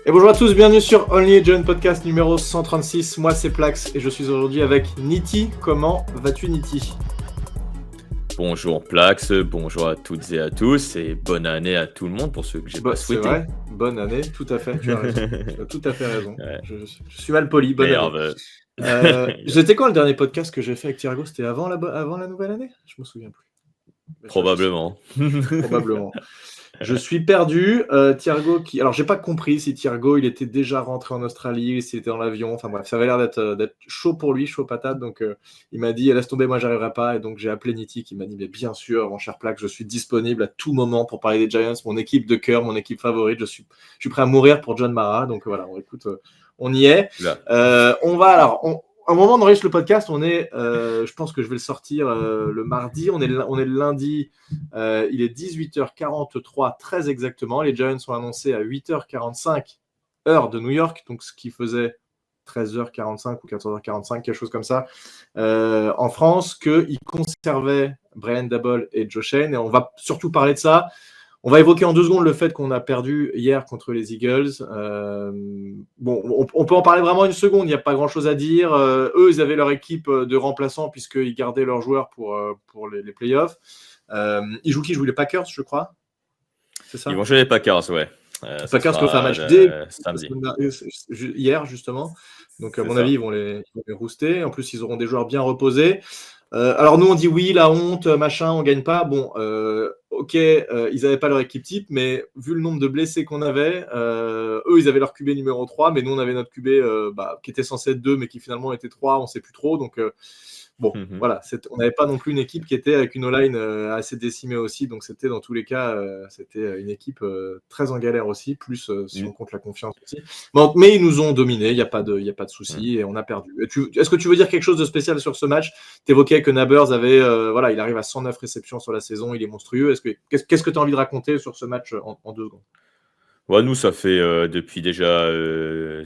Et bonjour à tous, bienvenue sur Only a Giant Podcast numéro 136. Moi c'est Plax et je suis aujourd'hui avec Niti. Comment vas-tu Niti ? Bonjour Plax, bonjour à toutes et à tous et bonne année à tout le monde pour ceux que j'ai pas C'est souhaité. vrai, bonne année, tout à fait, tu as raison. Tu as tout à fait raison. Ouais. Je suis mal poli, bonne Merde. année. C'était quand le dernier podcast que j'ai fait avec Thiergo ? C'était avant la nouvelle année ? Je me souviens plus. Probablement. Probablement. Je suis perdu. Thiergo qui. Alors, j'ai pas compris si Thiergo il était déjà rentré en Australie, s'il était dans l'avion. Enfin bref, ça avait l'air d'être chaud pour lui, chaud patate. Donc, il m'a dit laisse tomber, moi j'arriverai pas. Et donc, j'ai appelé Niti qui m'a dit mais bien sûr, mon cher Plaque, je suis disponible à tout moment pour parler des Giants, mon équipe de cœur, mon équipe favorite. Je suis prêt à mourir pour John Mara. Donc voilà, écoute, on y est. On va alors. À un moment d'enregistrer le podcast, je pense que je vais le sortir le mardi. On est le lundi. Il est 18h43, très exactement. Les Giants sont annoncés à 8h45, heure de New York, donc ce qui faisait 13h45 ou 14h45, quelque chose comme ça, en France, qu'ils conservaient Brian Daboll et Joe Schoen. Et on va surtout parler de ça. On va évoquer en 2 secondes le fait qu'on a perdu hier contre les Eagles. On peut en parler vraiment 1 seconde, il n'y a pas grand-chose à dire. Eux, ils avaient leur équipe de remplaçants puisqu'ils gardaient leurs joueurs pour les playoffs. Ils jouent qui ? Ils jouent les Packers, je crois. C'est ça ? Ils vont jouer les Packers, ouais. Les Packers qui ont fait un match dès samedi. Hier, justement. Donc, à mon ça. avis, ils vont les rooster. En plus, ils auront des joueurs bien reposés. Alors, nous, on dit oui, la honte, machin, on gagne pas. Bon, ok, ils n'avaient pas leur équipe type, mais vu le nombre de blessés qu'on avait, eux, ils avaient leur QB numéro 3, mais nous, on avait notre QB qui était censé être 2, mais qui finalement était 3, on ne sait plus trop. Donc, voilà, on n'avait pas non plus une équipe qui était avec une O-line assez décimée aussi, donc c'était dans tous les cas, c'était une équipe très en galère aussi, plus si on compte la confiance aussi. Mais ils nous ont dominés, il n'y a pas de souci, et on a perdu. Est-ce que tu veux dire quelque chose de spécial sur ce match ? Tu évoquais que Nabers il arrive à 109 réceptions sur la saison, il est monstrueux. Qu'est-ce que tu as envie de raconter sur ce match en 2 secondes ? Ouais, nous, ça fait depuis déjà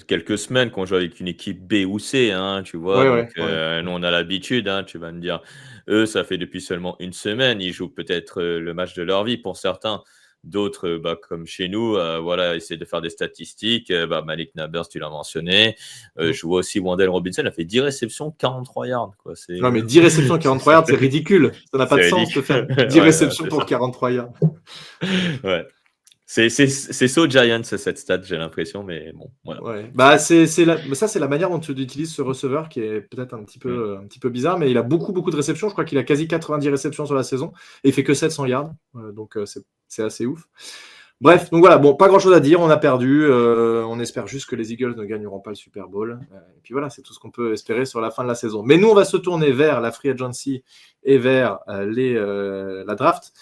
quelques semaines qu'on joue avec une équipe B ou C, hein, tu vois. Ouais. Nous, on a l'habitude, hein, tu vas me dire. Eux, ça fait depuis seulement 1 semaine. Ils jouent peut-être le match de leur vie pour certains. D'autres, comme chez nous, essayer de faire des statistiques. Malik Nabers, tu l'as mentionné. Je vois aussi Wan'Dale Robinson, il a fait 10 réceptions, 43 yards. Quoi. Non, mais 10 réceptions, 43 yards, c'est ridicule. Ça n'a pas de sens de faire 10 réceptions pour 43 yards. Ouais. C'est so Giants cette stat, j'ai l'impression, mais bon. Voilà. Ouais. Ça, c'est la manière dont tu utilises ce receveur qui est peut-être un petit peu bizarre, mais il a beaucoup de réceptions. Je crois qu'il a quasi 90 réceptions sur la saison et il fait que 700 yards. Donc, c'est assez ouf. Bref, donc voilà, pas grand-chose à dire. On a perdu. On espère juste que les Eagles ne gagneront pas le Super Bowl. Et puis voilà, c'est tout ce qu'on peut espérer sur la fin de la saison. Mais nous, on va se tourner vers la free agency et vers la draft.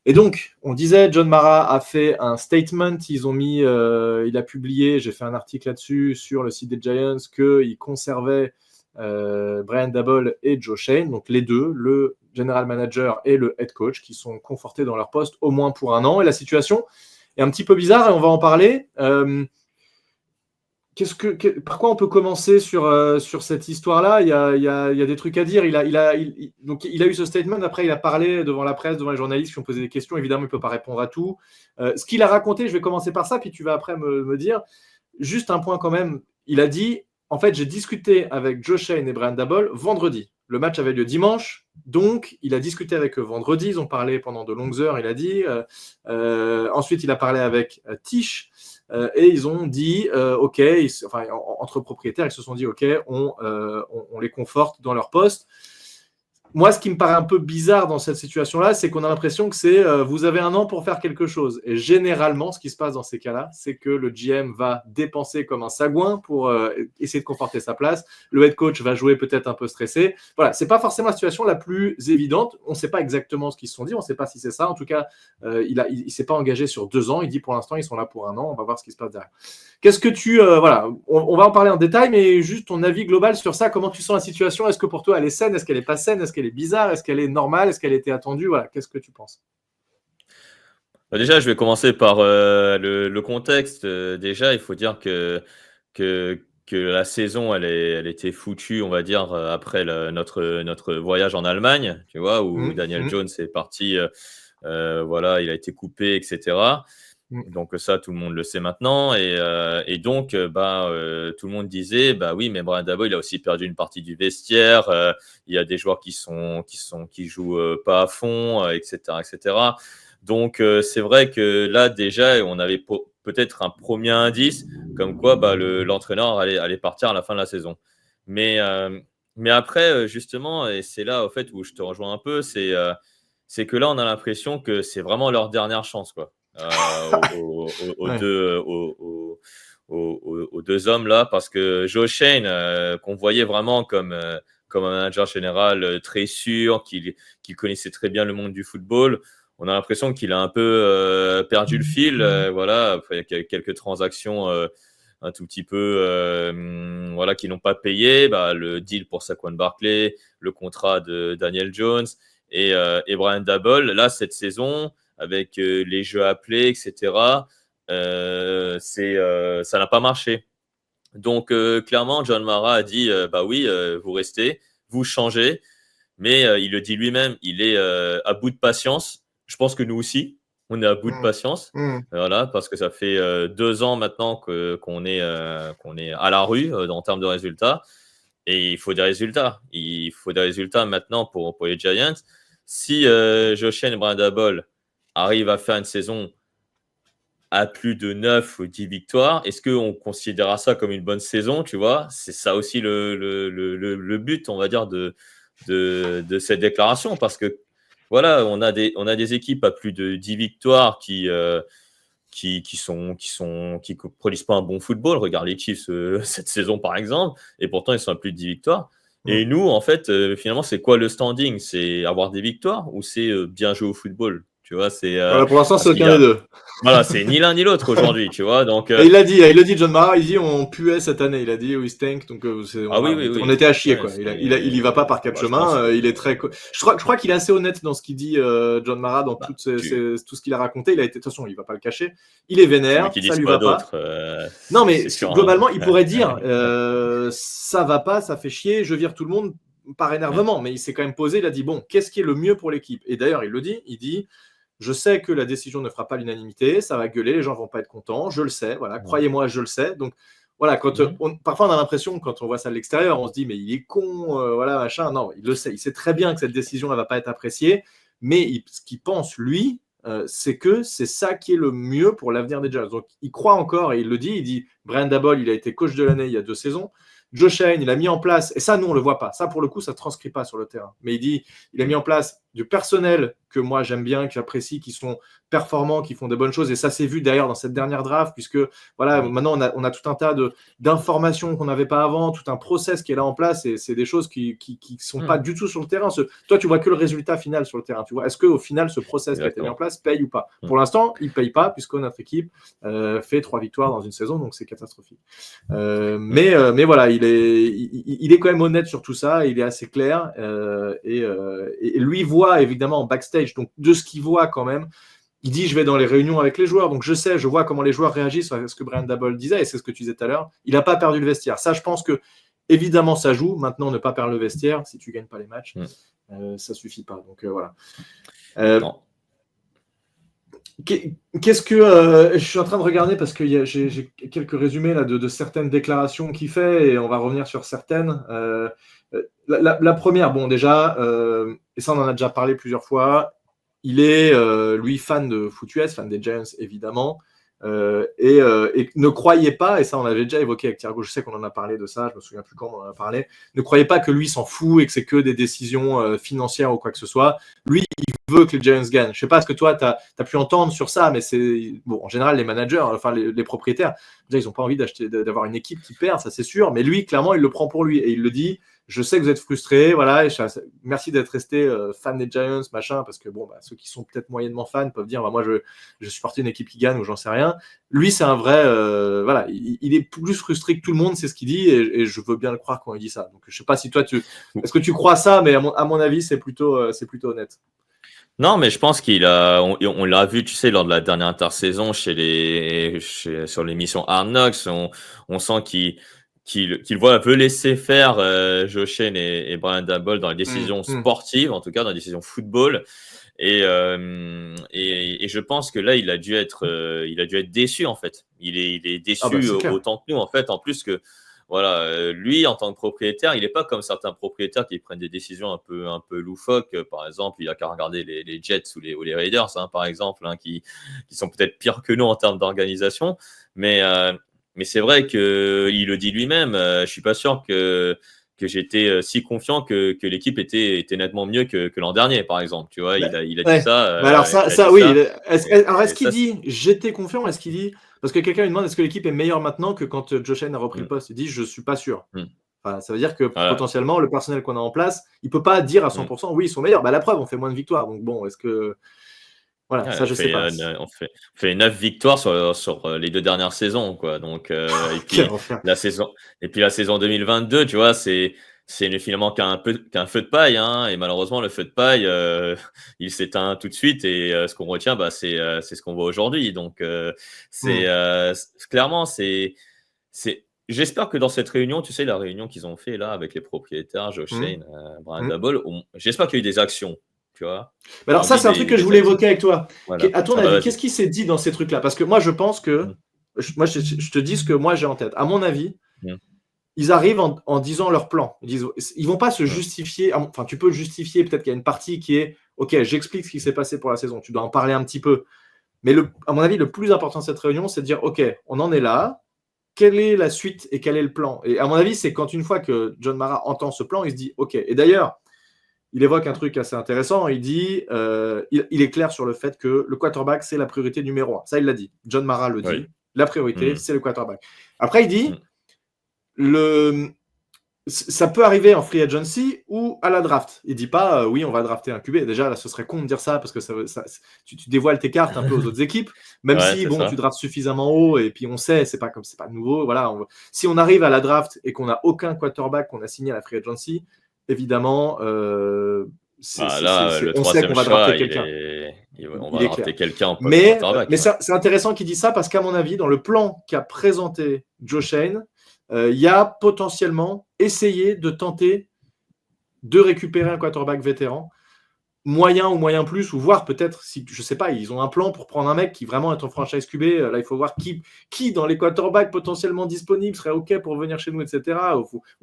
Et donc, on disait, John Mara a fait un statement, il a publié, j'ai fait un article là-dessus sur le site des Giants, qu'il conservait Brian Daboll et Joe Schoen, donc les deux, le general manager et le head coach, qui sont confortés dans leur poste au moins pour 1 an. Et la situation est un petit peu bizarre et on va en parler. Par quoi on peut commencer sur cette histoire-là ? Il y a des trucs à dire. Il a eu ce statement. Après, il a parlé devant la presse, devant les journalistes qui ont posé des questions. Évidemment, il ne peut pas répondre à tout. Ce qu'il a raconté, je vais commencer par ça, puis tu vas après me dire. Juste un point quand même. Il a dit, en fait, j'ai discuté avec Joe Schoen et Brian Daboll vendredi. Le match avait lieu dimanche. Donc, il a discuté avec eux vendredi. Ils ont parlé pendant de longues heures, il a dit. Ensuite, il a parlé avec Tish. Et ils ont dit, OK, entre propriétaires, ils se sont dit, OK, on les conforte dans leur poste. Moi, ce qui me paraît un peu bizarre dans cette situation-là, c'est qu'on a l'impression que c'est vous avez 1 an pour faire quelque chose. Et généralement, ce qui se passe dans ces cas-là, c'est que le GM va dépenser comme un sagouin pour essayer de conforter sa place. Le head coach va jouer peut-être un peu stressé. Voilà, c'est pas forcément la situation la plus évidente. On ne sait pas exactement ce qu'ils se sont dit. On ne sait pas si c'est ça. En tout cas, il s'est pas engagé sur 2 ans. Il dit pour l'instant, ils sont là pour 1 an. On va voir ce qui se passe derrière. Qu'est-ce que on va en parler en détail, mais juste ton avis global sur ça. Comment tu sens la situation ? Est-ce que pour toi, elle est saine ? Est-ce qu'elle n'est pas saine ? Est-ce qu'elle est bizarre ? Est-ce qu'elle est normale ? Est-ce qu'elle était attendue ? Voilà, qu'est-ce que tu penses ? Déjà, je vais commencer par le contexte. Déjà, il faut dire que la saison, elle était foutue, on va dire, après notre voyage en Allemagne, tu vois, où Daniel Jones est parti, il a été coupé, etc. Donc ça, tout le monde le sait maintenant. Et donc, tout le monde disait, bah oui, mais Brian Daboll, il a aussi perdu une partie du vestiaire. Il y a des joueurs qui jouent pas à fond, etc., etc. Donc c'est vrai que là déjà, on avait peut-être un premier indice comme quoi l'entraîneur allait partir à la fin de la saison. Mais après, justement, et c'est là au fait où je te rejoins un peu, c'est que là, on a l'impression que c'est vraiment leur dernière chance, quoi. Aux deux hommes là, parce que Joe Shane, qu'on voyait vraiment comme un manager général très sûr, qui connaissait très bien le monde du football, on a l'impression qu'il a un peu perdu le fil, voilà, après quelques transactions un tout petit peu voilà, qui n'ont pas payé, le deal pour Saquon Barkley, le contrat de Daniel Jones et Brian Daboll. Là, cette saison, avec les jeux appelés, etc., ça n'a pas marché. Donc, clairement, John Mara a dit, bah oui, vous restez, vous changez, mais il le dit lui-même, il est à bout de patience. Je pense que nous aussi, on est à bout de patience. Voilà, parce que ça fait 2 ans maintenant qu'on est à la rue en termes de résultats. Et il faut des résultats. Il faut des résultats maintenant pour les Giants. Si Josh Allen et Brian Daboll arrivent à faire une saison à plus de 9 ou 10 victoires, est-ce qu'on considérera ça comme une bonne saison, tu vois? C'est ça aussi le but, on va dire, de cette déclaration. Parce que, voilà, on a des équipes à plus de 10 victoires qui produisent pas un bon football. Regarde les Chiefs cette saison, par exemple, et pourtant, ils sont à plus de 10 victoires. Et nous, en fait, finalement, c'est quoi le standing? C'est avoir des victoires ou c'est bien jouer au football? Tu vois, Voilà, pour l'instant, c'est aucun des deux. Voilà, c'est ni l'un ni l'autre aujourd'hui, tu vois. Donc, Et il le dit, John Mara, il dit on puait cette année. Il a dit we stink, donc on était à chier, Ouais, quoi. Il y va pas par quatre chemins. Il est très. Je crois qu'il est assez honnête dans ce qu'il dit, John Mara, dans tout ce qu'il a raconté. De toute façon, il va pas le cacher. Il est vénère, ça lui va pas. Non, mais globalement, il pourrait dire ça va pas, ça fait chier, je vire tout le monde par énervement. Mais il s'est quand même posé. Il a dit bon, qu'est-ce qui est le mieux pour l'équipe? Et d'ailleurs, il le dit. Il dit je sais que la décision ne fera pas l'unanimité, ça va gueuler, les gens vont pas être contents, je le sais, voilà, croyez-moi, je le sais. Donc voilà, parfois on a l'impression, quand on voit ça de l'extérieur, on se dit mais il est con, voilà, machin. Non, il le sait, il sait très bien que cette décision ne va pas être appréciée, mais ce qu'il pense, lui, c'est que c'est ça qui est le mieux pour l'avenir des Jazz. Donc il croit encore, et il le dit, il dit, Brian Daboll, il a été coach de l'année il y a 2 saisons, Josh Allen, il a mis en place, et ça, nous, on ne le voit pas. Ça, pour le coup, ça ne transcrit pas sur le terrain. Mais il dit, il a mis en place du personnel que moi, j'aime bien, que j'apprécie, qui sont performants, qui font des bonnes choses. Et ça s'est vu d'ailleurs dans cette dernière draft, puisque voilà, maintenant, on a tout un tas d'informations qu'on n'avait pas avant, tout un process qui est là en place, et c'est des choses qui ne sont pas du tout sur le terrain. Toi, tu vois que le résultat final sur le terrain. Tu vois, est-ce qu'au final, ce process qui a été mis en place paye ou pas? Pour l'instant, il ne paye pas, puisque notre équipe fait 3 victoires dans une saison, donc c'est catastrophique. Mais voilà, il est quand même honnête sur tout ça, il est assez clair, et lui voit évidemment en backstage, donc de ce qu'il voit quand même, il dit je vais dans les réunions avec les joueurs, donc je vois comment les joueurs réagissent à ce que Brian Daboll disait, et c'est ce que tu disais tout à l'heure, il n'a pas perdu le vestiaire. Ça, je pense que évidemment ça joue, maintenant ne pas perdre le vestiaire, si tu ne gagnes pas les matchs, ça ne suffit pas, donc voilà. Qu'est-ce que je suis en train de regarder parce que j'ai quelques résumés là de certaines déclarations qu'il fait et on va revenir sur certaines. La première, bon déjà, et ça on en a déjà parlé plusieurs fois, il est lui fan de foot US, fan des Giants évidemment, et ne croyez pas, et ça on avait déjà évoqué avec Thiergo, je sais qu'on en a parlé de ça, je me souviens plus quand on en a parlé, ne croyez pas que lui s'en fout et que c'est que des décisions financières ou quoi que ce soit. Lui, il veut que les Giants gagnent. Je sais pas ce que toi tu as pu entendre sur ça, mais c'est bon, en général les managers, enfin les propriétaires, déjà ils n'ont pas envie d'avoir une équipe qui perd, ça c'est sûr, mais lui clairement il le prend pour lui et il le dit. Je sais que vous êtes frustrés, voilà, merci d'être resté fan des Giants, machin, parce que bon, ceux qui sont peut-être moyennement fans peuvent dire, moi je supporte une équipe qui gagne ou j'en sais rien. Lui, c'est un vrai, voilà, il est plus frustré que tout le monde, c'est ce qu'il dit, et je veux bien le croire quand il dit ça. Donc je sais pas si toi est-ce que tu crois ça, mais à mon avis, c'est plutôt honnête. Non, mais je pense on l'a vu, tu sais, lors de la dernière intersaison sur l'émission Hard Knocks, on sent qu'il veut laisser faire Josh Allen et Brian Daboll dans les décisions sportives, en tout cas dans les décisions football. Et je pense que là, il a dû être déçu, en fait. Il est déçu c'est clair. autant que nous, en fait. En plus que, voilà, lui, en tant que propriétaire, il n'est pas comme certains propriétaires qui prennent des décisions un peu loufoques. Par exemple, il n'y a qu'à regarder les Jets ou les Raiders, hein, par exemple, hein, qui sont peut-être pires que nous en termes d'organisation. Mais c'est vrai qu'il le dit lui-même. Je ne suis pas sûr que j'étais si confiant que l'équipe était nettement mieux que l'an dernier, par exemple. Tu vois, Bah, il a dit ouais. ça. Bah alors Il a ça dit oui. ça. Alors est-ce Et qu'il ça, dit j'étais confiant? Est-ce qu'il dit parce que quelqu'un lui demande est-ce que l'équipe est meilleure maintenant que quand Josh Allen a repris le mm, poste? Il dit je suis pas sûr. mm. Enfin, ça veut dire que Voilà. potentiellement le personnel qu'on a en place, il peut pas dire à Mm. 100% oui ils sont meilleurs. Bah la preuve, on fait moins de victoires. Donc bon, est-ce que voilà, Ouais, ça je sais pas. on fait 9 victoires sur les 2 dernières saisons, quoi. Donc, Quel enfer. la saison 2022, tu vois, c'est finalement qu'un feu de paille, hein. Et malheureusement, le feu de paille, il s'éteint tout de suite. Et ce qu'on retient, bah, c'est ce qu'on voit aujourd'hui. Donc, Hmm. clairement, j'espère que dans cette réunion, tu sais, la réunion qu'ils ont fait là avec les propriétaires, Josh Hmm. Shane, Brian Hmm. Daboll, j'espère qu'il y a eu des actions, tu vois. Mais alors On ça, dit c'est un truc que je des voulais actions. évoquer avec toi. Voilà. À ton Ah bah avis, vas-y. qu'est-ce qui s'est dit dans ces trucs-là? Parce que moi, je pense que, Mm, je te dis ce que moi j'ai en tête. À mon avis, mm, ils arrivent en disant leur plan. Ils vont pas se mm. justifier. Enfin, tu peux le justifier. Peut-être qu'il y a une partie qui est, ok, j'explique ce qui s'est passé pour la saison. Tu dois en parler un petit peu. Mais à mon avis, le plus important de cette réunion, c'est de dire, ok, on en est là. Quelle est la suite et quel est le plan? Et à mon avis, c'est quand une fois que John Mara entend ce plan, il se dit, ok. Et d'ailleurs, il évoque un truc assez intéressant. Il dit, il est clair sur le fait que le quarterback, c'est la priorité numéro un. Ça, il l'a dit. John Mara le Oui. dit. La priorité, Mm, c'est le quarterback. Après, il dit, mm. ça peut arriver en free agency ou à la draft. Il dit pas, oui, on va drafter un QB. Déjà, là, ce serait con de dire ça parce que tu dévoiles tes cartes un peu aux autres équipes. Même Ouais, si, c'est bon, tu ça. draftes suffisamment haut et puis on sait, c'est pas nouveau. Voilà, si on arrive à la draft et qu'on n'a aucun quarterback qu'on a signé à la free agency, évidemment, Bah là, le on sait qu'on troisième va drafter choix, quelqu'un. on Il va est clair. drafter quelqu'un en poste de Mais quarterback. Ouais. c'est intéressant qu'il dise ça parce qu'à mon avis, dans le plan qu'a présenté Joe Shane, il y a potentiellement essayé de tenter de récupérer un quarterback vétéran, moyen ou moyen plus, ou voir peut-être, si je sais pas, ils ont un plan pour prendre un mec qui vraiment est en franchise QB. Là, il faut voir qui dans les quarterbacks potentiellement disponibles serait OK pour venir chez nous, etc.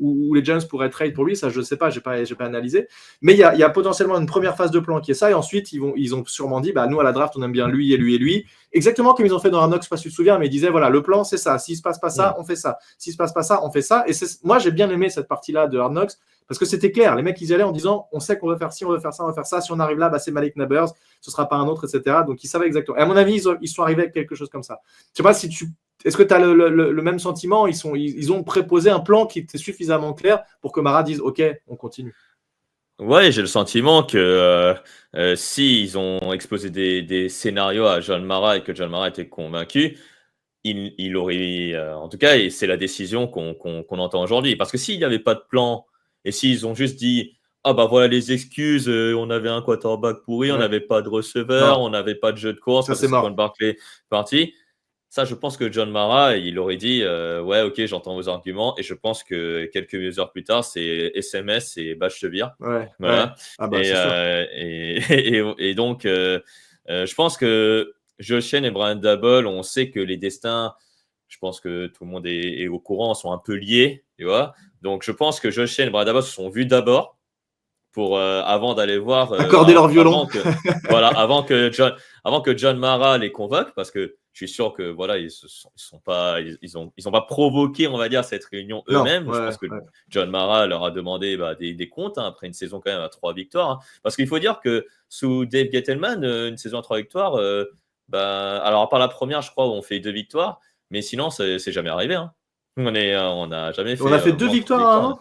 Ou les Giants pourraient trade pour lui, ça je sais pas, j'ai pas analysé. Mais il y a potentiellement une première phase de plan qui est ça, et ensuite ils ont sûrement dit, bah nous à la draft on aime bien lui et lui et lui, exactement comme ils ont fait dans Arnox, pas si tu te souviens, mais ils disaient voilà le plan c'est ça, s'il se passe pas ça, Mm. on fait ça, s'il se passe pas ça, on fait ça. Et moi j'ai bien aimé cette partie-là de Arnox parce que c'était clair, les mecs ils y allaient en disant on sait qu'on veut faire ci, on veut faire ça, on veut faire ça, si on arrive là, bah, c'est Malik Nabers, ce sera pas un autre, etc. Donc ils savaient exactement. Et à mon avis, ils sont arrivés avec quelque chose comme ça. Je sais pas si est-ce que tu as le même sentiment? Ils ont préposé un plan qui était suffisamment clair pour que Mara dise ok, on continue. Ouais, j'ai le sentiment que si ils ont exposé des scénarios à John Mara et que John Mara était convaincu, il aurait, en tout cas, et c'est la décision qu'on entend aujourd'hui. Parce que s'il n'y avait pas de plan et s'ils ont juste dit ah bah voilà les excuses, on avait un quarterback pourri, on Ouais. n'avait pas de receveur, Non, on n'avait pas de jeu de course ça parce que c'est Saquon mort. Barkley est parti. Ça, je pense que John Mara, il aurait dit ouais, ok, j'entends vos arguments. Et je pense que quelques heures plus tard, c'est SMS et Bach te vire. Ouais, ouais. Voilà. Ah bah c'est sûr. Et donc, je pense que Josh Shane et Brian Daboll, on sait que les destins, je pense que tout le monde est au courant, sont un peu liés. Tu vois. Donc, je pense que Josh Shane et Brian Daboll se sont vus d'abord avant d'aller voir, Accorder leur violon. voilà, avant que John Mara les convoque, parce que je suis sûr que voilà, ils sont pas, ils ont pas provoqué, on va dire, cette réunion Non, eux-mêmes. Je ouais, pense que ouais. John Mara leur a demandé des comptes, hein, après une saison quand même à 3 victoires. Hein. Parce qu'il faut dire que sous Dave Gettleman, une saison à 3 victoires, alors à part la première, je crois, où on fait 2 victoires, mais sinon, c'est jamais arrivé. Hein. On n'a jamais On a fait fait 2 moins de 3 victoires à un victoires. an.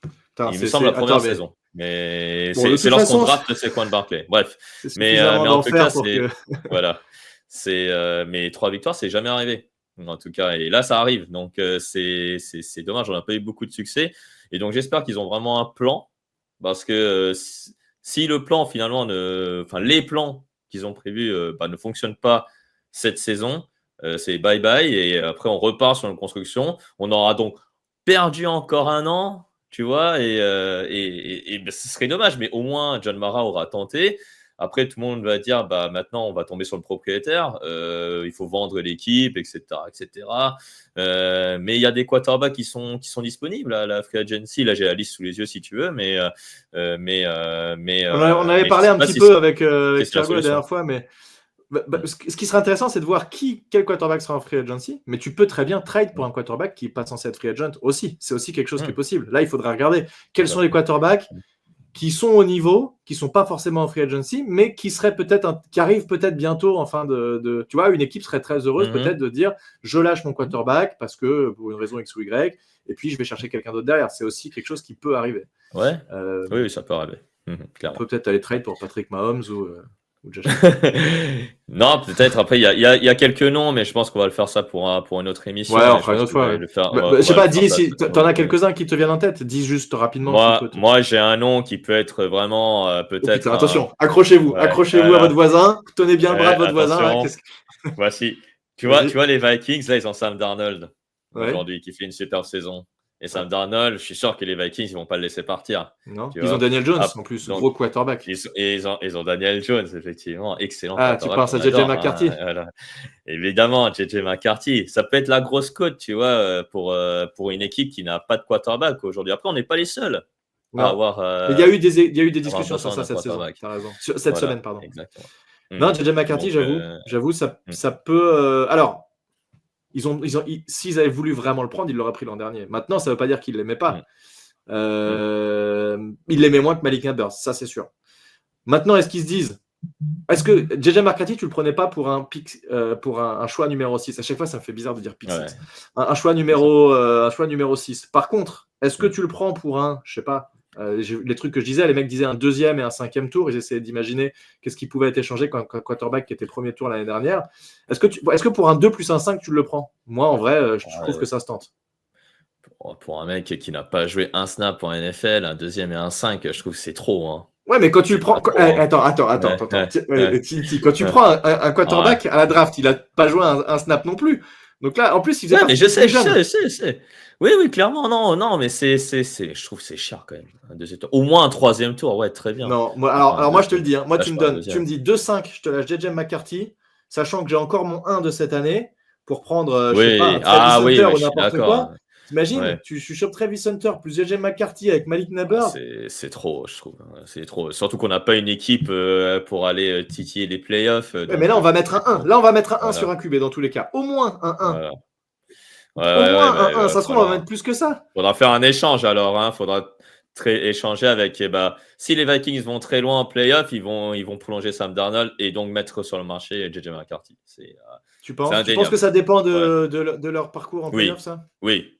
Putain, Il me semble la Attends, première mais saison. Mais bon, de c'est toute lorsqu'on façon, draft Saquon Barkley. Bref. c'est suffisamment Mais en tout cas, d'enfer pour que. voilà. Mais 3 victoires, c'est jamais arrivé. En tout cas, et là, ça arrive. Donc, c'est dommage. On n'a pas eu beaucoup de succès. Et donc, j'espère qu'ils ont vraiment un plan. Parce que si le plan, finalement, enfin, les plans qu'ils ont prévus ne fonctionnent pas cette saison, c'est bye-bye. Et après, on repart sur une construction. On aura donc perdu encore un an, tu vois, et ce serait dommage, mais au moins John Mara aura tenté. Après, tout le monde va dire, bah, maintenant, on va tomber sur le propriétaire. Il faut vendre l'équipe, etc., etc. Mais il y a des quarterbacks qui sont disponibles à la free agency. Là, j'ai la liste sous les yeux si tu veux, On avait mais je parlé sais un pas petit si peu avec c'est la Thiago la solution. dernière fois, mais ce qui serait intéressant, c'est de voir quel quarterback sera en free agency, mais tu peux très bien trade pour un quarterback qui n'est pas censé être free agent aussi. C'est aussi quelque chose qui est possible. Là, il faudra regarder quels sont les quarterbacks qui sont au niveau, qui sont pas forcément en free agency, mais qui seraient qui arrivent peut-être bientôt en fin tu vois, une équipe serait très heureuse peut-être de dire je lâche mon quarterback parce que pour une raison X ou Y, et puis je vais chercher quelqu'un d'autre derrière. C'est aussi quelque chose qui peut arriver. Ouais. Oui, ça peut arriver. On peut peut-être aller trade pour Patrick Mahomes ou Non, peut-être. Après, il y a quelques noms, mais je pense qu'on va le faire ça pour une autre émission. Ouais, Et on je fera une pense autre qu'on va fois. le faire. Je sais pas, dis ça si t'en as quelques-uns qui te viennent en tête. Dis juste rapidement. Moi, j'ai un nom qui peut être vraiment Oh peut-être. putain, attention, accrochez-vous, Ouais, accrochez-vous à votre voisin. Tenez bien le bras de votre voisin. Là. attention. Voici. Tu Vas-y. vois, les Vikings, là, ils ont Sam Darnold Ouais. aujourd'hui qui fait une super saison. Et Sam Darnold, je suis sûr que les Vikings, ils vont pas le laisser partir. Non. Tu Ils vois. ont Daniel Jones Ah, en plus, donc, gros quarterback. ils ont Daniel Jones, effectivement, excellent Ah, tu quarterback. penses à on JJ adore, McCarthy. voilà. Évidemment, JJ McCarthy. Ça peut être la grosse cote, tu vois, pour une équipe qui n'a pas de quarterback aujourd'hui. Après, on n'est pas les seuls à avoir. Il y a eu des discussions sur besoin ça d'un cette saison. quarterback. Tu as raison. Cette semaine, pardon. Exactement. Non, JJ McCarthy, Donc, j'avoue, ça peut. Alors, s'ils avaient voulu vraiment le prendre, ils l'auraient pris l'an dernier. Maintenant, ça ne veut pas dire qu'ils ne l'aimaient pas. Ils l'aimaient moins que Malik Nabers, ça c'est sûr. Maintenant, est-ce qu'ils se disent est-ce que JJ McCarthy, tu ne le prenais pas pour un pick, pour un choix numéro 6? À chaque fois, ça me fait bizarre de dire pick 6. Un choix numéro 6. Par contre, est-ce que tu le prends pour un, je sais pas, les trucs que je disais, les mecs disaient un 2e et un 5e tour, ils essayaient d'imaginer qu'est-ce qui pouvait être échangé quand un quarterback qui était premier tour l'année dernière. Est-ce que pour un 2 plus un 5, tu le prends? Moi, en vrai, je trouve que ça se tente. Pour un mec qui n'a pas joué un snap en NFL, un 2e et un 5, je trouve que c'est trop. Hein. Ouais, mais quand tu le prends. Attends. Quand tu prends un quarterback à la draft, il n'a pas joué un snap non plus. Donc là, en plus, il faisait mais je sais. Oui, clairement, non, mais je trouve que c'est cher quand même. Un 2e tour. Au moins un 3e tour, ouais, très bien. Non, alors moi, je te le dis. Hein, moi, tu me dis 2-5, je te lâche JJ McCarthy, sachant que j'ai encore mon 1 de cette année pour prendre, je sais pas, un Travis Hunter ou n'importe quoi. T'imagines, tu chopes Travis Hunter plus JJ McCarthy avec Malik Nabers. C'est trop, je trouve. C'est trop. Surtout qu'on n'a pas une équipe pour aller titiller les playoffs. Mais là, on va mettre un 1. Là, on va mettre un 1 sur un QB dans tous les cas. Au moins un 1. Au moins un 1. Ça se trouve, on va mettre plus que ça. Faudra faire un échange alors. Hein. Faudra échanger avec. Si les Vikings vont très loin en playoff, ils vont prolonger Sam Darnold et donc mettre sur le marché JJ McCarthy. Tu penses que ça dépend de leur parcours en playoff, ça? Oui.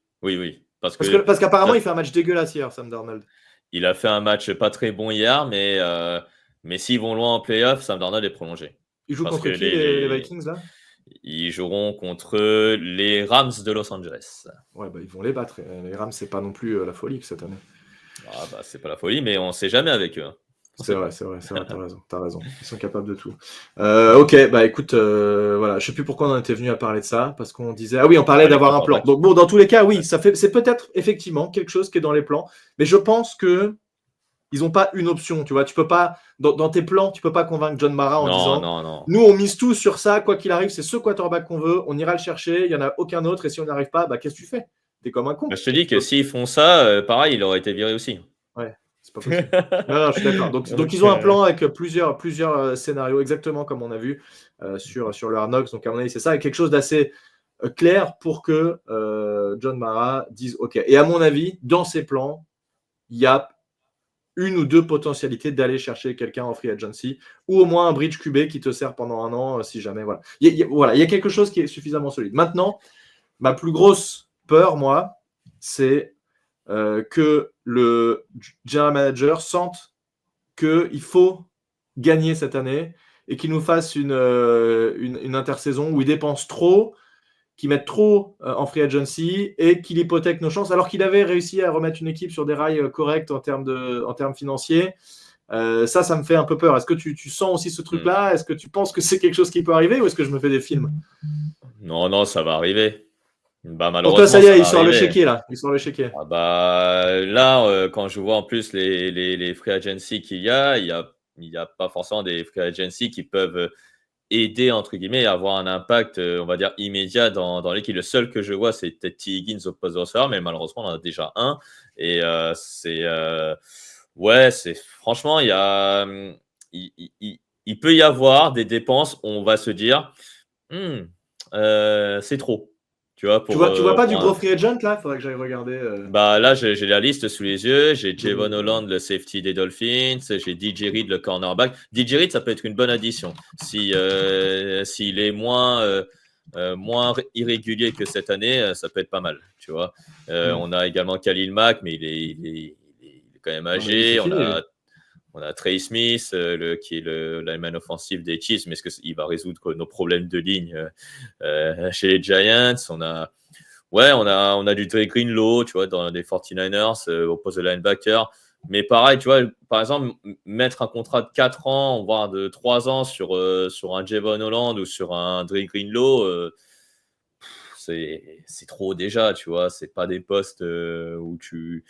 Parce qu'apparemment, il fait un match dégueulasse hier, Sam Darnold. Il a fait un match pas très bon hier, mais s'ils vont loin en playoff, Sam Darnold est prolongé. Ils jouent contre qui, les Vikings, là? Ils joueront contre les Rams de Los Angeles. Ouais, ils vont les battre. Les Rams, c'est pas non plus la folie cette année. C'est pas la folie, mais on sait jamais avec eux. Hein. C'est vrai, t'as raison. Ils sont capables de tout. Ok, écoute, voilà, je sais plus pourquoi on en était venu à parler de ça, parce qu'on disait, on parlait d'avoir un plan. Donc bon, dans tous les cas, oui, c'est peut-être effectivement quelque chose qui est dans les plans, mais je pense que ils n'ont pas une option, tu vois. Tu peux pas, dans tes plans, tu peux pas convaincre John Mara en disant, non. Nous, on mise tout sur ça, quoi qu'il arrive, c'est ce quarterback qu'on veut, on ira le chercher, il y en a aucun autre, et si on n'y arrive pas, qu'est-ce que tu fais? T'es comme un con. Je te dis que s'ils font ça, pareil, il aurait été viré aussi. Ouais. C'est pas possible. Non, je suis d'accord. Donc ils ont un plan avec plusieurs scénarios, exactement comme on a vu sur le Hard Knocks. Donc à mon avis, c'est ça, et quelque chose d'assez clair pour que John Mara dise OK. Et à mon avis, dans ses plans, il y a une ou deux potentialités d'aller chercher quelqu'un en free agency, ou au moins un bridge QB qui te sert pendant un an, si jamais. Voilà. Il y a quelque chose qui est suffisamment solide. Maintenant, ma plus grosse peur, moi, c'est que le general manager sente qu'il faut gagner cette année et qu'il nous fasse une intersaison où il dépense trop, qu'il mette trop en free agency et qu'il hypothèque nos chances, alors qu'il avait réussi à remettre une équipe sur des rails corrects en termes financiers. Ça me fait un peu peur. Est-ce que tu sens aussi ce truc-là? Est-ce que tu penses que c'est quelque chose qui peut arriver, ou est-ce que je me fais des films? Non, ça va arriver. Malheureusement, pour toi, ça y est, il sort le chéquier là. Là, quand je vois en plus les free agency qu'il y a il n'y a pas forcément des free agency qui peuvent aider, entre guillemets, à avoir un impact, on va dire, immédiat dans l'équipe. Le seul que je vois, c'est peut-être T. Higgins au poste de receveur, mais malheureusement, on en a déjà un. Et ouais, franchement, il peut y avoir des dépenses où on va se dire, Hmm, c'est trop. Tu vois, Tu vois pas du pour gros free agent là? Faudrait que j'aille regarder. Bah là, j'ai la liste sous les yeux. J'ai Javon 2000. Holland, le safety des Dolphins. J'ai DJ Reed, le cornerback. DJ Reed, ça peut être une bonne addition. S'il est moins irrégulier que cette année, ça peut être pas mal. Tu vois. On a également Khalil Mack, mais il est quand même Non, mais lui, c'est âgé. fini. Lui. On a Trey Smith, qui est le lineman offensif des Chiefs, mais est-ce qu'il va résoudre nos problèmes de ligne chez les Giants? On a du Dre Greenlaw, tu vois, dans les 49ers, au poste de linebacker. Mais pareil, tu vois, par exemple, mettre un contrat de 4 ans, voire de 3 ans sur un Javon Holland ou sur un Dre Greenlaw, c'est trop déjà, tu vois. C'est pas des postes où tu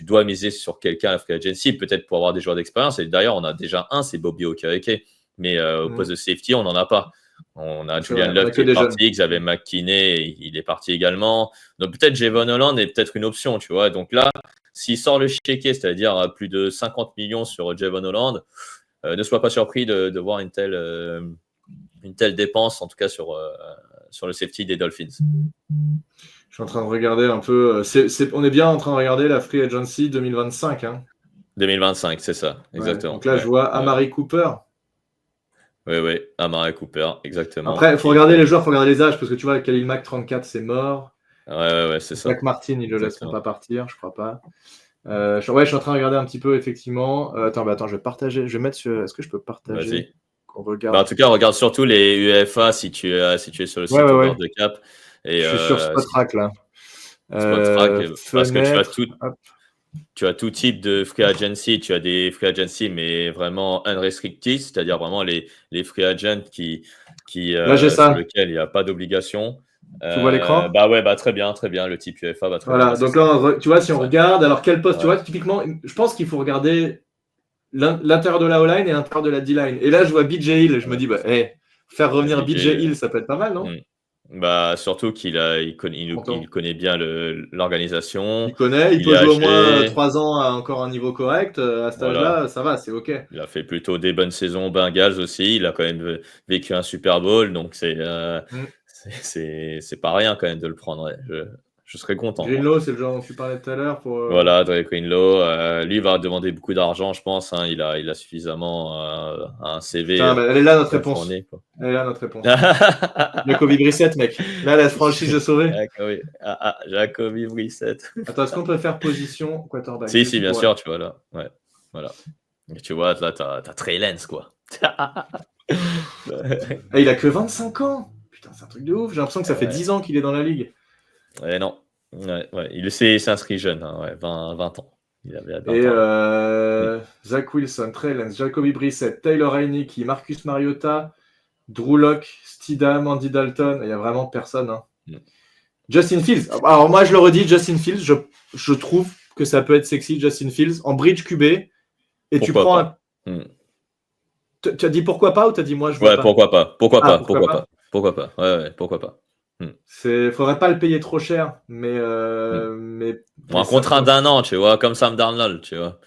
dois miser sur quelqu'un à la free agency, peut-être pour avoir des joueurs d'expérience. Et d'ailleurs, on a déjà un, c'est Bobby Okereke. Mais au poste de safety, on n'en a pas. On a C'est Julian vrai, on a Love que qui est des jeunes. parti, Xavier McKinney, il est parti également. Donc peut-être Javon Holland est peut-être une option, tu vois. Donc là, s'il sort le chéquier, c'est-à-dire plus de 50 millions sur Javon Holland, ne sois pas surpris de voir une telle dépense, en tout cas sur le safety des Dolphins. Je suis en train de regarder un peu. On est bien en train de regarder la Free Agency 2025. Hein. 2025, c'est ça, Ouais. exactement. Donc là, je vois Amari Cooper. Oui, Amari Cooper, exactement. Après, il faut regarder les joueurs, il faut regarder les âges, parce que tu vois, Khalil Mack, 34, c'est mort. Ouais, c'est ça. Zach Martin, ils ne le laisseront Exactement. pas partir, je crois pas. Je suis en train de regarder un petit peu, effectivement. Attends, je vais partager. Je vais mettre sur. Est-ce que je peux partager Vas-y. qu'on regarde En tout cas, regarde surtout les UEFA si tu es sur le site Ouais. Over the Cap. Et Je suis sur Spotrac, là. Spotrac, parce que Fenêtre. tu as tout type de free agency. Tu as des free agency, mais vraiment unrestricted, c'est-à-dire vraiment les free agents Là, j'ai sur ça. lesquels il n'y a pas d'obligation. Tu vois l'écran? très bien. Le type UEFA va très bien. Voilà, donc là, tu vois, si on ça. regarde, alors quel poste, tu Ouais. vois, typiquement, je pense qu'il faut regarder l'intérieur de la O-line et l'intérieur de la D-line. Et là, je vois BJ Hill, je me dis, faire revenir BJ Hill, ça peut être pas mal, non? Surtout il connaît bien l'organisation. Il connaît, il Il est peut jouer au moins âgé. 3 ans à encore un niveau correct. À cet Voilà. âge-là, ça va, c'est OK. Il a fait plutôt des bonnes saisons aux Bengals aussi. Il a quand même vécu un Super Bowl. Donc, Mm. c'est pas rien quand même de le prendre. Ouais. Je serais content, moi. Greenlaw, c'est le genre dont tu parlais tout à l'heure. Voilà, Drake Greenlaw. Lui va demander beaucoup d'argent, je pense. Hein. Il a suffisamment un CV Putain, elle est là, notre bien réponse. fourni, quoi. Elle est là, notre réponse. Jacoby Brissett, mec. Là, la franchise est sauvée. Jacoby Brissett. Attends, est-ce qu'on peut faire position quarterback? Si, bien sûr, tu vois là. Ouais, voilà. Et tu vois, là, t'as Trey Lance, quoi. Il a que 25 ans. Putain, c'est un truc de ouf. J'ai l'impression que ça fait Ouais. 10 ans qu'il est dans la ligue. Ouais, non. Ouais. Il s'est inscrit jeune, hein, 20 ans. Il avait 20 Et ans. Zach Wilson, Trey Lance, Jacoby Brissett, Taylor Heinicke, Marcus Mariota, Drew Lock, Stidham, Andy Dalton. Il n'y a vraiment personne. Hein. Justin Fields. Alors moi, je le redis, Justin Fields, je trouve que ça peut être sexy, Justin Fields, en bridge QB. Et pourquoi tu prends pas. Tu as dit pourquoi pas ou tu as dit moi je vois pas? Pourquoi pas. Pourquoi pas. Pourquoi pas. Faudrait pas le payer trop cher, mais un contrat d'un an, tu vois, comme Sam Darnold, tu vois.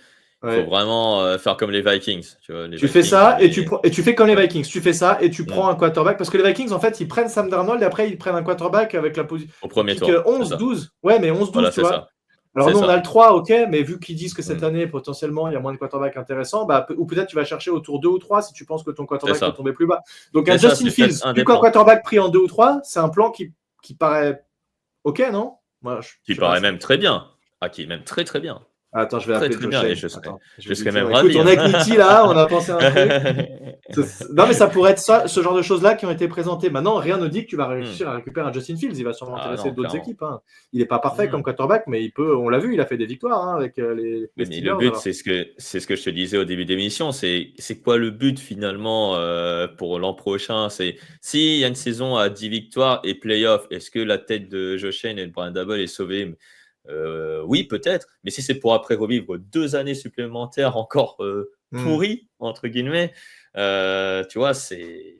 Il faut vraiment faire comme les Vikings. Tu vois, fais ça et tu fais comme les Vikings. Tu fais ça et tu prends un quarterback. Parce que les Vikings, en fait, ils prennent Sam Darnold et après, ils prennent un quarterback avec la position. Au premier tour. 11-12. Ouais, mais 11-12, voilà, tu vois. Ça. Alors nous, on a le 3, ok, mais vu qu'ils disent que cette année, potentiellement, il y a moins de quarterbacks intéressants, ou peut-être tu vas chercher autour 2 ou 3 si tu penses que ton quarterback peut tomber plus bas. Donc un Justin Fields, plus qu'un quarterback pris en 2 ou 3, c'est un plan qui paraît ok, non? Qui paraît même très bien. Qui est même très très bien. Attends, je vais appeler très bien. Et je serais même ravi. Écoute, on est avec Niti là, on a pensé à un truc. Non, mais ça pourrait être ça, ce genre de choses-là qui ont été présentées. Maintenant, rien ne dit que tu vas réussir à récupérer un Justin Fields. Il va sûrement intéresser d'autres équipes. Hein. Il n'est pas parfait comme quarterback, mais il peut. On l'a vu, il a fait des victoires avec les Steelers. Le but, c'est ce que je te disais au début de l'émission. C'est quoi le but finalement pour l'an prochain? C'est s'il y a une saison à 10 victoires et playoff, est-ce que la tête de Josh Allen et de Brian Daboll est sauvée? Oui, peut-être. Mais si c'est pour après revivre 2 années supplémentaires encore pourries, entre guillemets, tu vois, c'est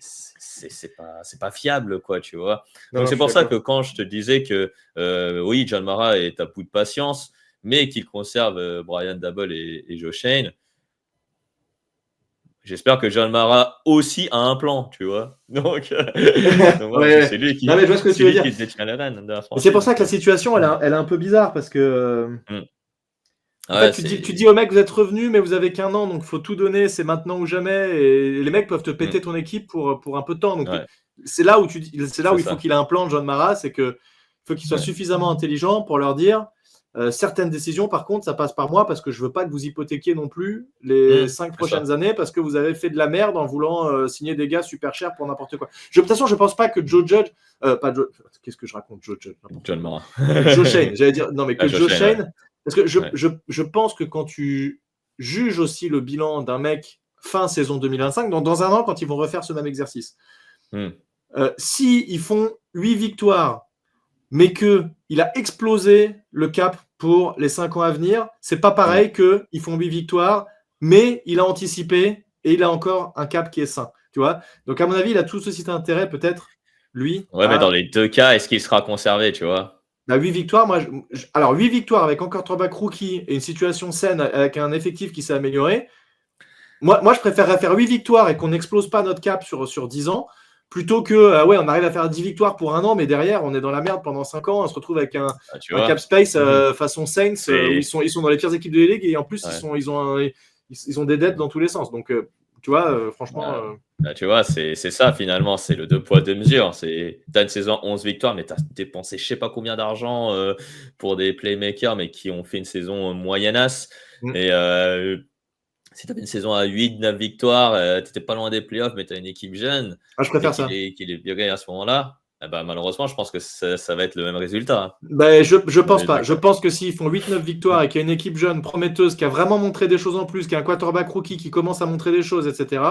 pas fiable, quoi, tu vois. Donc, c'est pour ça que quand je te disais que oui, John Mara est à bout de patience, mais qu'il conserve Brian Daboll et Joe Shane, j'espère que John Mara aussi a un plan, tu vois. Donc voilà, c'est lui Non, mais je vois ce que tu veux dire. qui détient les rênes de la franchise. C'est pour ça que la situation, elle est un peu bizarre parce que. En fait, tu dis aux mecs, vous êtes revenus, mais vous avez qu'1 an, donc il faut tout donner, c'est maintenant ou jamais. Et les mecs peuvent te péter ton équipe pour un peu de temps. Donc c'est là où il faut qu'il ait un plan, John Mara, c'est que faut qu'il soit suffisamment intelligent pour leur dire certaines décisions, par contre, ça passe par moi parce que je veux pas que vous hypothéquiez non plus les 5 prochaines années parce que vous avez fait de la merde en voulant signer des gars super chers pour n'importe quoi. De toute façon, je pense pas que Joe Judge, qu'est-ce que je raconte, Joe Judge, John Mara, Joe Shane, j'allais dire, non mais que Joe Shane. Parce que je pense que quand tu juges aussi le bilan d'un mec fin saison 2025, dans 1 an, quand ils vont refaire ce même exercice, si ils font 8 victoires, mais qu'il a explosé le cap pour les 5 ans à venir, c'est pas pareil qu'ils font 8 victoires, mais il a anticipé et il a encore un cap qui est sain. Tu vois. Donc, à mon avis, il a tout ceci d'intérêt, peut-être, lui. Ouais, mais dans les 2 cas, est-ce qu'il sera conservé, tu vois? 8 victoires, alors 8 victoires avec encore 3 backs rookies et une situation saine avec un effectif qui s'est amélioré. Moi, je préférerais faire 8 victoires et qu'on n'explose pas notre cap sur 10 ans plutôt que, on arrive à faire 10 victoires pour 1 an, mais derrière, on est dans la merde pendant 5 ans, on se retrouve avec un cap space façon Saints où ils sont dans les pires équipes de la ligue et en plus, ils ont des dettes dans tous les sens. Donc, tu vois, franchement. Tu vois, c'est ça finalement, c'est le 2 poids 2 mesures. Tu as une saison 11 victoires, mais tu as dépensé je sais pas combien d'argent pour des playmakers, mais qui ont fait une saison moyennasse. Et si tu avais une saison à 8-9 victoires, tu n'étais pas loin des playoffs, mais tu as une équipe jeune je préfère ça. Qui est viré à ce moment-là, malheureusement, je pense que ça va être le même résultat. Je pense pas. Je pense que s'ils font 8-9 victoires et qu'il y a une équipe jeune, prometteuse, qui a vraiment montré des choses en plus, qui a un quarterback rookie qui commence à montrer des choses, etc.,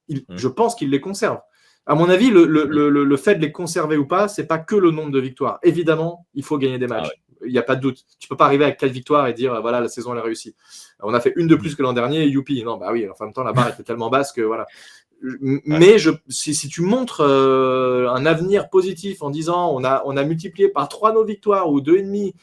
je pense qu'ils les conservent. À mon avis, le fait de les conserver ou pas, c'est pas que le nombre de victoires. Évidemment, il faut gagner des matchs. Il n'y a pas de doute. Tu peux pas arriver avec 4 victoires et dire voilà, la saison elle a réussi. On a fait une de plus que l'an dernier, youpi. Non, bah oui, en même temps, la barre était tellement basse que voilà. Mais si tu montres un avenir positif en disant on a multiplié par 3 nos victoires ou 2,5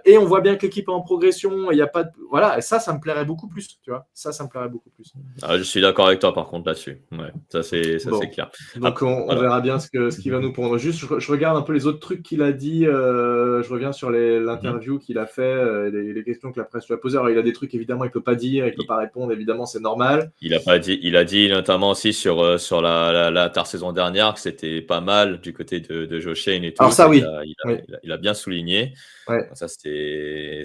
et on voit bien que l'équipe est en progression, il y a pas de... voilà, et ça me plairait beaucoup plus, tu vois. Ça me plairait beaucoup plus. Je suis d'accord avec toi par contre là-dessus. Ouais, ça c'est clair. Donc on verra bien ce qu'il va nous prendre. Juste, je regarde un peu les autres trucs qu'il a dit. Je reviens sur l'interview qu'il a fait, les questions que la presse lui a posées. Alors il a des trucs évidemment il peut pas dire, il peut pas répondre. Évidemment c'est normal. Il a dit notamment aussi sur la saison dernière que c'était pas mal du côté de Joe Shane et tout. Alors ça oui. Il a bien souligné. Ouais. Ça c'est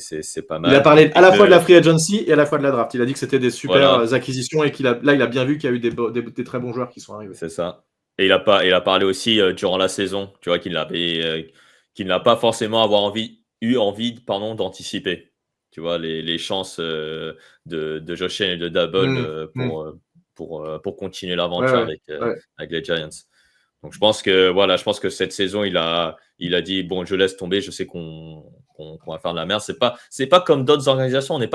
pas mal. Il a parlé à la fois de la free agency et à la fois de la draft. Il a dit que c'était des super acquisitions et il a bien vu qu'il y a eu des très bons joueurs qui sont arrivés. C'est ça. Et il a parlé aussi durant la saison, tu vois, qu'il n'a pas forcément eu envie d'anticiper. Tu vois, les chances de Josh Allen et de Daboll pour continuer l'aventure avec les Giants. Donc je pense que cette saison, il a dit bon, je laisse tomber, je sais qu'on va faire de la merde. C'est pas comme d'autres organisations, on n'a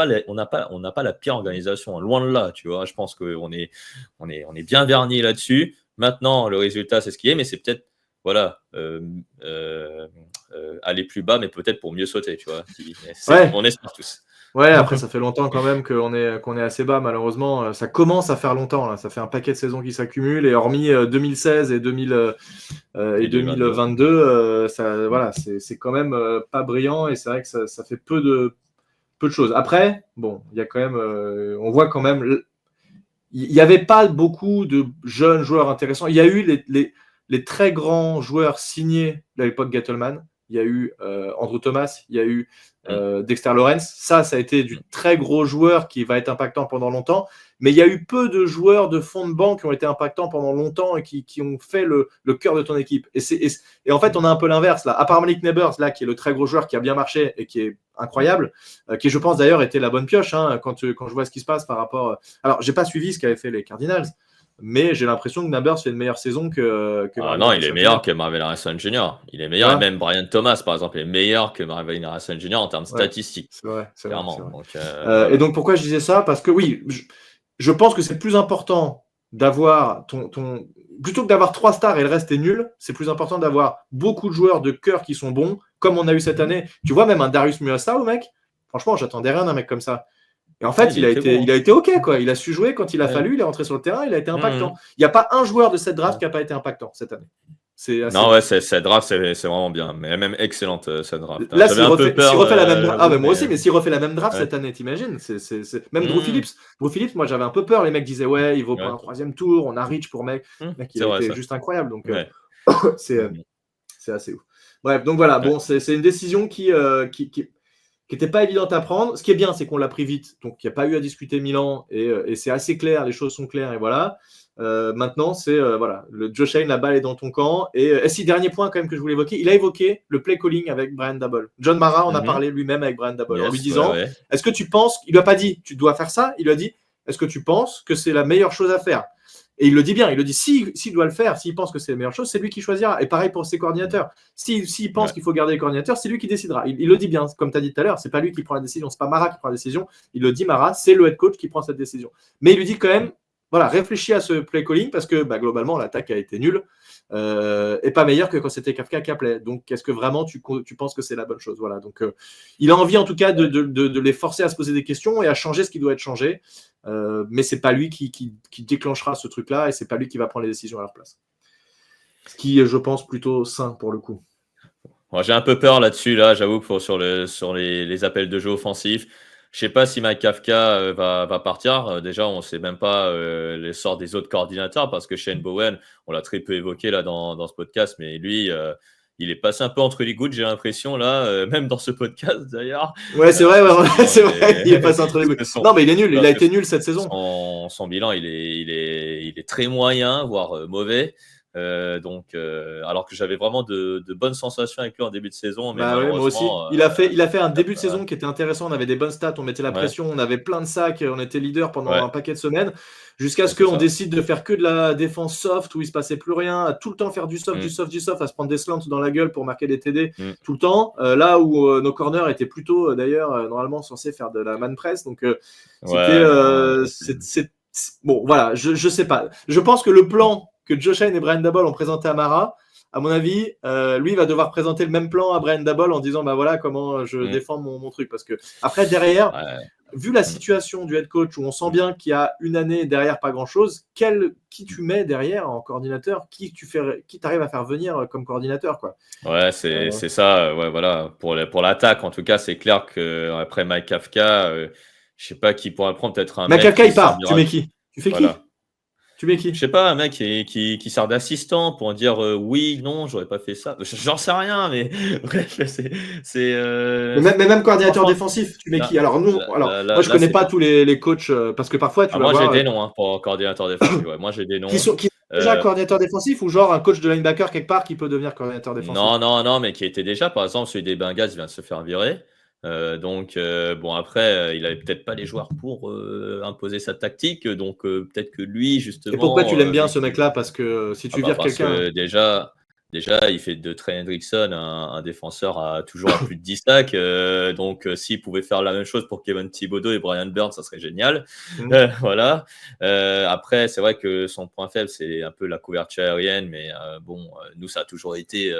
pas la pire organisation, loin de là, tu vois. Je pense qu'on est bien vernis là-dessus. Maintenant, le résultat, c'est ce qui est, mais c'est peut-être aller plus bas, mais peut-être pour mieux sauter, tu vois. On espère tous. Ouais, après, ça fait longtemps quand même qu'on est assez bas, malheureusement. Ça commence à faire longtemps, là. Ça fait un paquet de saisons qui s'accumulent. Et hormis 2016 et 2022, c'est quand même pas brillant. Et c'est vrai que ça fait peu de choses. Après, bon, il y a quand même... on voit quand même... Il n'y avait pas beaucoup de jeunes joueurs intéressants. Il y a eu les très grands joueurs signés de l'époque Gettleman. Il y a eu Andrew Thomas, il y a eu Dexter Lawrence. Ça a été du très gros joueur qui va être impactant pendant longtemps. Mais il y a eu peu de joueurs de fond de banc qui ont été impactants pendant longtemps et qui ont fait le cœur de ton équipe. Et en fait, on a un peu l'inverse là. À part Malik Neighbors, là, qui est le très gros joueur qui a bien marché et qui est incroyable, qui je pense d'ailleurs était la bonne pioche quand je vois ce qui se passe par rapport. Alors, j'ai pas suivi ce qu'avaient fait les Cardinals. mais j'ai l'impression que Nabers fait une meilleure saison que Ah Marvin non, il est Harrison meilleur Jr. que Marvin Harrison Jr. Il est meilleur, et Ouais, même Brian Thomas, par exemple, est meilleur que Marvin Harrison Jr. en termes ouais, statistiques, c'est vrai, c'est vrai, c'est clairement. vrai. Donc, Et voilà. donc pourquoi je disais ça? Parce que oui, je pense que c'est plus important d'avoir plutôt que d'avoir 3 stars et le reste est nul, c'est plus important d'avoir beaucoup de joueurs de cœur qui sont bons, comme on a eu cette année. Tu vois, même un Darius Muasau, mec, franchement, j'attendais rien d'un mec comme ça. Et en Ouais, fait, il est très bon. il a été OK, quoi. Il a su jouer quand il a Ouais. fallu, il est rentré sur le terrain, il a été impactant. Mhm. Il n'y a pas un joueur de cette draft qui n'a pas été impactant cette année. C'est assez Non, ouf. ouais, cette draft, c'est vraiment bien. Mais même excellente, cette draft. Là, J'avais un peu s'il peur, refait la même draft, ah j'avoue, ben moi mais aussi, mais s'il refait la même draft ouais. cette année, t'imagines Même Drew Mhm. Phillips. Drew Phillips, moi j'avais un peu peur. Les mecs disaient ouais, il vaut pas Ouais. un 3e tour, on a Rich pour mec. Mec, il C'est a vrai, été ça. juste incroyable. Donc Ouais. c'est Mhm. assez ouf. Bref, donc voilà, Ouais. bon, c'est une décision qui n'était pas évidente à prendre. Ce qui est bien, c'est qu'on l'a pris vite, donc il n'y a pas eu à discuter Milan, et c'est assez clair, les choses sont claires, et voilà. Maintenant, c'est voilà, le Josh Allen, la balle est dans ton camp. Et si, dernier point quand même que je voulais évoquer, il a évoqué le play calling avec Brian Dabble. John Mara en a Mhm. parlé lui-même avec Brian Dabble, en lui Yes, ouais, disant, ouais. est-ce que tu penses, il lui a pas dit, tu dois faire ça, il lui a dit, est-ce que tu penses que c'est la meilleure chose à faire? Et il le dit bien, il le dit, s'il doit le faire, s'il pense que c'est la meilleure chose, c'est lui qui choisira. Et pareil pour ses coordinateurs. S'il pense Ouais. qu'il faut garder les coordinateurs, c'est lui qui décidera. Il le dit bien, comme tu as dit tout à l'heure, c'est pas lui qui prend la décision, c'est pas Mara qui prend la décision. Il le dit, Mara, c'est le head coach qui prend cette décision. Mais il lui dit quand même, voilà, réfléchis à ce play calling parce que globalement, l'attaque a été nulle et pas meilleure que quand c'était Kafka qui appelait. Donc, est-ce que vraiment tu penses que c'est la bonne chose? Voilà. Donc, il a envie en tout cas de les forcer à se poser des questions et à changer ce qui doit être changé. Mais c'est pas lui qui déclenchera ce truc-là et c'est pas lui qui va prendre les décisions à leur place. Ce qui est, je pense, plutôt sain pour le coup. Moi, j'ai un peu peur là-dessus, là, j'avoue, sur les appels de jeu offensifs. Je sais pas si Mike Kafka va partir. Déjà, on sait même pas les sorts des autres coordinateurs parce que Shane Bowen, on l'a très peu évoqué là dans ce podcast, mais lui, il est passé un peu entre les gouttes, j'ai l'impression, là, même dans ce podcast d'ailleurs. Ouais, c'est vrai, Son ouais, bilan, c'est vrai, il est passé entre les gouttes. Non, mais il est nul, il a été nul cette saison. Son bilan, il est très moyen, voire mauvais. Alors que j'avais vraiment de bonnes sensations avec lui en début de saison, mais Bah ouais, moi aussi. malheureusement, Il a fait un début de saison qui était intéressant. On avait des bonnes stats, on mettait la ouais, pression, on avait plein de sacs, on était leader pendant ouais, un paquet de semaines, jusqu'à ce c'est qu'on ça. décide de faire que de la défense soft où il se passait plus rien, à tout le temps faire du soft, du Mm, soft, du soft, à se prendre des slants dans la gueule pour marquer des TD mm. tout le temps. Là où nos corners étaient plutôt d'ailleurs normalement censés faire de la man press. Donc c'était Ouais, non. bon, voilà, je sais pas. Je pense que le plan que Josh Allen et Brian Daboll ont présenté à Mara, à mon avis, lui va devoir présenter le même plan à Brian Daboll en disant bah voilà comment je Mm, défends mon truc. Parce que après, derrière, ouais, vu la mm, situation du head coach où on sent mm. bien qu'il y a une année derrière pas grand chose, qui tu mets derrière en coordinateur, qui t'arrive à faire venir comme coordinateur, quoi. Ouais, c'est ça. Ouais, voilà. Pour l'attaque, en tout cas, c'est clair que après Mike Kafka, je sais pas qui pourrait prendre, peut-être un Mais mec Kafka, qui il part. Tu servira. mets qui? Tu fais qui? Voilà. Tu mets Je qui? sais pas, un mec qui sert d'assistant pour dire oui, non, j'aurais pas fait ça. J'en sais rien, mais bref, Mais même coordinateur franchement, défensif, tu mets qui? là, Alors, moi, je là, connais c'est pas pas. tous les coachs parce que parfois, tu Ah, vas moi, j'ai voir des noms, hein, pour coordinateur défensif. Ouais, moi, j'ai des noms. qui sont déjà Euh, coordinateur défensif ou genre un coach de linebacker quelque part qui peut devenir coordinateur défensif. non, non, non, mais qui était déjà, par exemple, celui des Bengals, il vient de se faire virer. Bon, après, il avait peut-être pas les joueurs pour imposer sa tactique. Donc, peut-être que lui, Et pourquoi tu justement, l'aimes bien vu ce qu'il. mec-là? Parce que si Ah tu bah vires parce quelqu'un. que déjà, il fait de Trey Hendrickson un défenseur toujours à plus de 10 sacs. Donc, s'il pouvait faire la même chose pour Kevin Thibodeau et Brian Burns, ça serait génial. Voilà. Après, c'est vrai que son point faible, c'est un peu la couverture aérienne. Mais bon, nous, ça a toujours été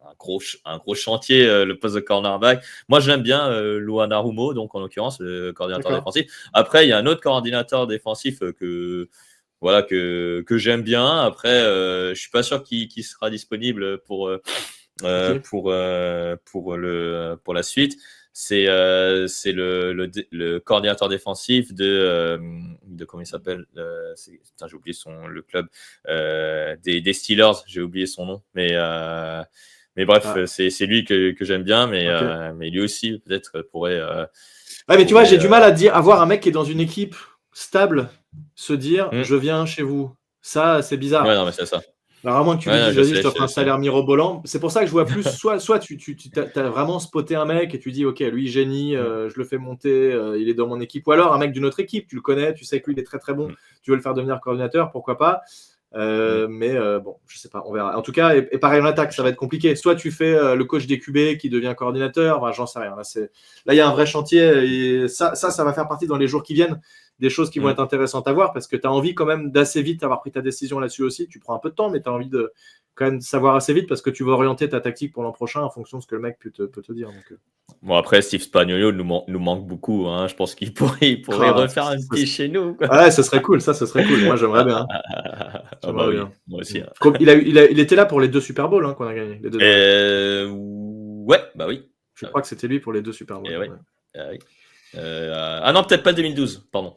un gros chantier, le poste de cornerback. Moi, j'aime bien Luana Rumo, donc en l'occurrence, le coordinateur D'accord. défensif. Après, il y a un autre coordinateur défensif voilà, que j'aime bien. Après, je suis pas sûr qu'il sera disponible Ok. pour la suite. C'est le coordinateur défensif de comment il s'appelle, putain, j'ai oublié le club des Steelers, j'ai oublié son nom, mais bref, Ah, c'est lui que j'aime bien, ok. mais lui aussi peut-être Ouais, mais tu vois, pourrait j'ai du mal à dire, avoir un mec qui est dans une équipe stable, se dire, hmm. je viens chez vous. Ça, c'est Ouais, bizarre. non, mais c'est ça. Alors, à moins que tu lui Ouais, dises, je vas-y, je sais, t'offre un je sais. salaire mirobolant. C'est pour ça que je vois plus, soit tu as vraiment spoté un mec et tu dis, OK, lui, génie, je le fais monter, il est dans mon équipe. Ou alors un mec d'une autre équipe, tu le connais, tu sais que lui, il est très très bon, tu veux le faire devenir coordinateur, pourquoi pas. Mais bon, je sais pas, on verra. En tout cas, et pareil en attaque, ça va être compliqué. Soit tu fais le coach des QB qui devient coordinateur, enfin, j'en sais rien. Là, il y a un vrai chantier et ça va faire partie dans les jours qui viennent des choses qui vont être intéressantes à voir parce que tu as envie quand même d'assez vite avoir pris ta décision là-dessus aussi. Tu prends un peu de temps, mais tu as envie de quand même savoir assez vite parce que tu vas orienter ta tactique pour l'an prochain en fonction de ce que le mec peut te dire. Donc, Bon, après, Steve Spagnuolo nous manque beaucoup. Hein. Je pense qu'il pourrait refaire un petit chez nous. Quoi. Ouais, ce serait cool. Ça, ce serait cool. Moi, j'aimerais bien. Oui, moi aussi. Hein. Il était là pour les 2 Super Bowls qu'on a gagné. Les 2 ouais, bah oui. Je crois que c'était lui pour les 2 Super Bowls. Ouais. Oui. Non, peut-être pas 2012, pardon.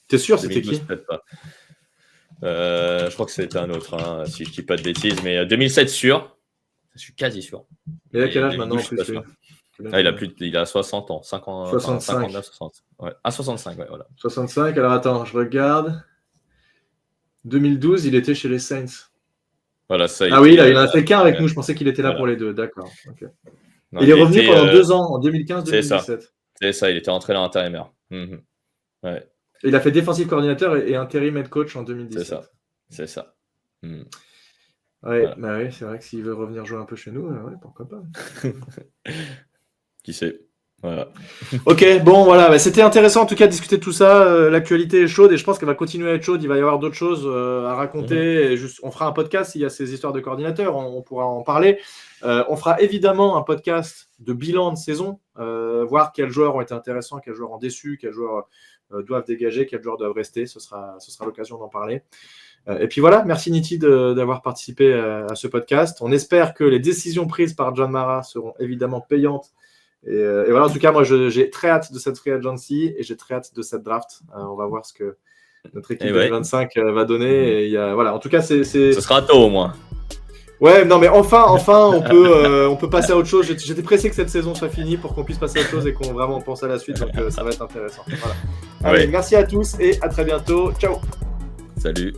T'es sûr, c'était qui? Peut-être pas. Je crois que c'était un autre, hein, si je dis pas de bêtises, mais 2007 sûr. Je suis quasi sûr. Il a quel âge maintenant en plus il a 60 ans, 59, 60. Ouais. 65, ouais, voilà. 65, alors attends, je regarde. 2012, il était chez les Saints. Voilà, ça. Ah oui, il en a fait qu'un avec nous, je pensais qu'il était là pour les 2, d'accord. Okay. Non, il est revenu pendant 2 ans, en 2015-2017. C'est ça, il était entraîneur intérimaire. Ouais. Et il a fait défensif coordinateur et intérim head coach en 2017. C'est ça. Ouais, voilà. bah oui, c'est vrai que s'il veut revenir jouer un peu chez nous, ouais, pourquoi pas. Qui sait. Voilà. Ok, bon, voilà, bah, c'était intéressant en tout cas de discuter de tout ça. L'actualité est chaude et je pense qu'elle va continuer à être chaude. Il va y avoir d'autres choses à raconter. Et on fera un podcast s'il y a ces histoires de coordinateurs, on pourra en parler. On fera évidemment un podcast de bilan de saison, voir quels joueurs ont été intéressants, quels joueurs ont déçu, quels joueurs doivent dégager, quels joueurs doivent rester. Ce sera l'occasion d'en parler. Et puis voilà, merci Nitti d'avoir participé à ce podcast. On espère que les décisions prises par John Mara seront évidemment payantes. Et voilà, en tout cas, moi, j'ai très hâte de cette free agency et j'ai très hâte de cette draft. On va voir ce que notre équipe 2025 va donner. Et voilà, en tout cas, ce sera tôt au moins. Ouais, non, mais enfin, on peut passer à autre chose. J'étais pressé que cette saison soit finie pour qu'on puisse passer à autre chose et qu'on vraiment pense à la suite. Donc, ça va être intéressant. Voilà. Allez, merci à tous et à très bientôt. Ciao. Salut.